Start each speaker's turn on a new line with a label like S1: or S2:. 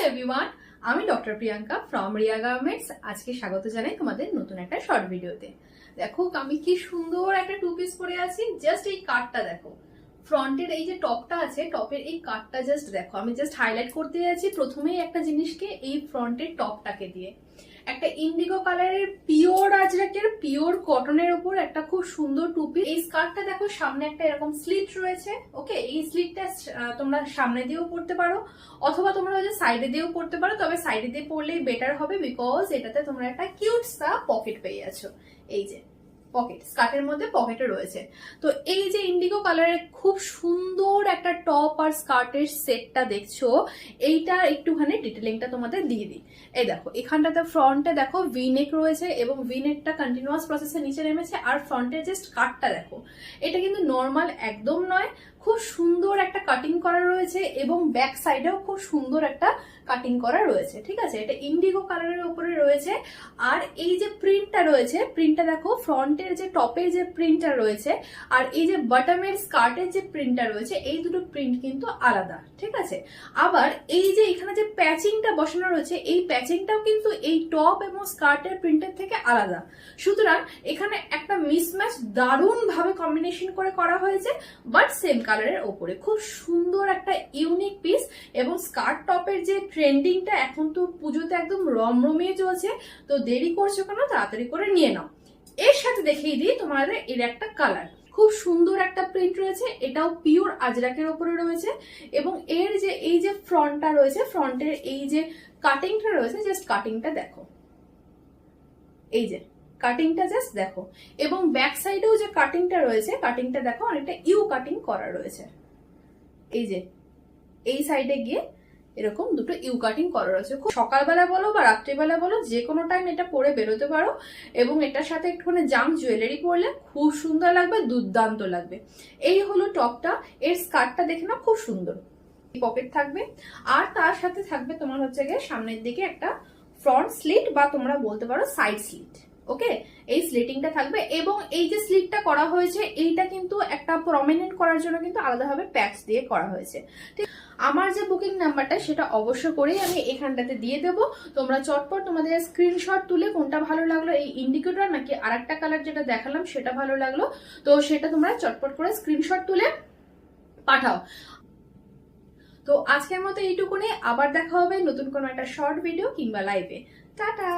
S1: Everyone, আমি doctor Priyanka from Riya garments. আজকে স্বাগত জানাই তোমাদের নতুন একটা শর্ট ভিডিওতে। দেখো আমি কি সুন্দর একটা টু পিস পরে আছি। জাস্ট এই কাটটা দেখো, ফ্রন্টের এই যে টপটা আছে, টপের এই কাটটা জাস্ট দেখো। আমি জাস্ট হাইলাইট করতে যাচ্ছি প্রথমেই একটা জিনিসকে, এই ফ্রন্টের টপটাকে দিয়ে একটা ইন্ডিগো কালারের পিওর আজরাকের পিওর কটনের উপর একটা খুব সুন্দর টু পিস। এই স্কার্টটা দেখো, সামনে একটা এরকম স্লিট রয়েছে। ওকে, এই স্লিটটা তোমরা সামনে দিয়েও পরতে পারো অথবা তোমরা ওই যে সাইডে দিয়েও পরতে পারো, তবে সাইডে দিয়ে পরলেই বেটার হবে, বিকজ এটাতে তোমরা একটা কিউট সা পকেট পেয়ে যাচ্ছ। এই যে পকেট, স্কার্টের মধ্যে পকেটে রয়েছে। তো এই যে ইন্ডিগো কালারের খুব সুন্দর একটা টপ আর স্কার্টের সেটটা দেখছো, এইটা একটুখানি ডিটেলিংটা তোমাদের দিয়ে দিই। এই দেখো, এখানটাতে ফ্রন্টে দেখো ভি নেক রয়েছে এবং ভি নেকটা কন্টিনিউয়াস প্রসেসে নিচে নেমেছে। আর ফ্রন্টের জাস্ট কাটটা দেখো, এটা কিন্তু নর্মাল একদম নয়, খুব সুন্দর একটা কাটিং করা রয়েছে এবং ব্যাক সাইডেও খুব সুন্দর একটা কাটিং করা রয়েছে। ঠিক আছে, এটা ইন্ডিগো কালারের উপরে রয়েছে। আর এই যে প্রিন্টটা রয়েছে, প্রিন্টটা দেখো, ফ্রন্টের যে টপের যে প্রিন্টটা রয়েছে আর এই যে বটমের স্কার্টের যে প্রিন্টটা রয়েছে, এই দুটো প্রিন্ট কিন্তু আলাদা। ঠিক আছে, আবার এই যে এখানে যে প্যাচিংটা বসানো রয়েছে, এই প্যাচিংটাও কিন্তু এই টপ এবং স্কার্টের প্রিন্টের থেকে আলাদা। সুতরাং এখানে একটা মিসম্যাচ দারুণ ভাবে কম্বিনেশন করে করা হয়েছে, বাট সেম কালারের ওপরে। খুব সুন্দর একটা ইউনিক পিস। এবং স্কার্ট টপের যে ট্রেন্ডিংটা এখন তো পুজোতে একদম রমরমিয়ে চলছে, তো দেরি করছো কেন, তাড়াতাড়ি করে নিয়ে নাও। এর সাথে দেখিয়ে দিই তোমাদের এর একটা কালার, খুব সুন্দর একটা প্রিন্ট রয়েছে, এটাও পিওর আজরাকের ওপরে রয়েছে। এবং এর যে এই যে ফ্রন্টটা রয়েছে, ফ্রন্টের এই যে কাটিংটা রয়েছে, জাস্ট কাটিংটা দেখো, এই যে কাটিংটা জাস্ট দেখো। এবং ব্যাক সাইডেও যে কাটিংটা রয়েছে, কাটিংটা দেখো, অনেকটা ইউ কাটিং করা রয়েছে। এই যে এই সাইডে গিয়ে এরকম দুটো ইউ কাটিং করা রয়েছে। খুব সকালবেলা বলো বা রাত্রিবেলা বলো, যে কোনো টাইম এটা পরে বেরোতে পারো। এবং এটার সাথে একটুখানি জাম জুয়েলারি পরলে খুব সুন্দর লাগবে, দুর্দান্ত লাগবে। এই হলো টপটা। এর স্কার্টটা দেখে না, খুব সুন্দর পকেট থাকবে। আর তার সাথে থাকবে তোমার হচ্ছে গিয়ে সামনের দিকে একটা ফ্রন্ট স্লিট বা তোমরা বলতে পারো সাইড স্লিট। ওকে, এই স্লিটিংটা থাকবে। এবং এই যে স্লিটটা করা হয়েছে, এইটা কিন্তু একটা প্রমিনেন্ট করার জন্য কিন্তু আলাদাভাবে প্যাচ দিয়ে করা হয়েছে। ঠিক, আমার যে বুকিং নাম্বারটা সেটা অবশ্য করেই আমি এখানটাতে দিয়ে দেবো। তোমরা চটপট তোমাদের স্ক্রিনশট তুলে কোনটা ভালো লাগলো, এই ইন্ডিকেটর নাকি আরেকটা কালার যেটা দেখালাম সেটা ভালো লাগলো, তো সেটা তোমরা চটপট করে স্ক্রিনশট তুলে পাঠাও। তো আজকের মতো এইটুকুনি, আবার দেখা হবে নতুন কোনো একটা শর্ট ভিডিও কিংবা লাইভে। টাটা।